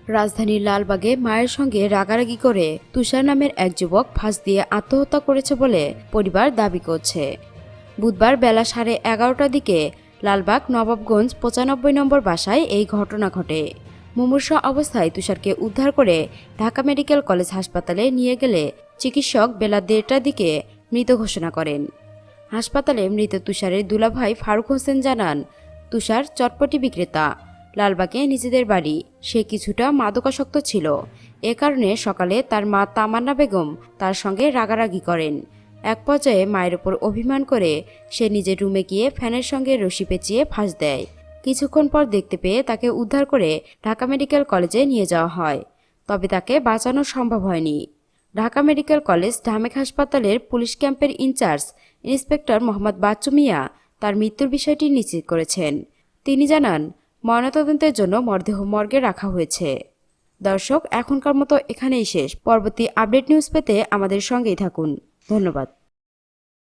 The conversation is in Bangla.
রাজধানীর লালবাগে মায়ের সঙ্গে রাগারাগি করে তুষার নামের এক যুবক ফাঁস দিয়ে আত্মহত্যা করেছে বলে পরিবার দাবি করছে। বুধবার বেলা 11:30টার দিকে লালবাগ নবাবগঞ্জ 95 নম্বর বাসায় এই ঘটনা ঘটে। মুমূর্ষু অবস্থায় তুষারকে উদ্ধার করে ঢাকা মেডিকেল কলেজ হাসপাতালে নিয়ে গেলে চিকিৎসক বেলা 1:30টার দিকে মৃত ঘোষণা করেন। হাসপাতালে মৃত তুষারের দুলাভাই ফারুক হোসেন জানান, তুষার চটপটি বিক্রেতা। লালবাগে নিজেদের বাড়ি, সে কিছুটা মাদকাসক্ত ছিল। এ কারণে সকালে তার মা তামান্না বেগম তার সঙ্গে রাগারাগি করেন। এক পর্যায়ে মায়ের ওপর অভিমান করে সে নিজের রুমে গিয়ে ফ্যানের সঙ্গে রশি পেঁচিয়ে ফাঁস দেয়। কিছুক্ষণ পর দেখতে পেয়ে তাকে উদ্ধার করে ঢাকা মেডিকেল কলেজে নিয়ে যাওয়া হয়, তবে তাকে বাঁচানো সম্ভব হয়নি। ঢাকা মেডিকেল কলেজ ঢামেক হাসপাতালের পুলিশ ক্যাম্পের ইনচার্জ ইন্সপেক্টর মোহাম্মদ বাচ্চু মিয়া তার মৃত্যুর বিষয়টি নিশ্চিত করেছেন। তিনি জানান, ময়নাতদন্তের জন্য মরদেহ মর্গে রাখা হয়েছে। দর্শক, এখনকার মতো এখানেই শেষ। পরবর্তী আপডেট নিউজ পেতে আমাদের সঙ্গেই থাকুন। ধন্যবাদ।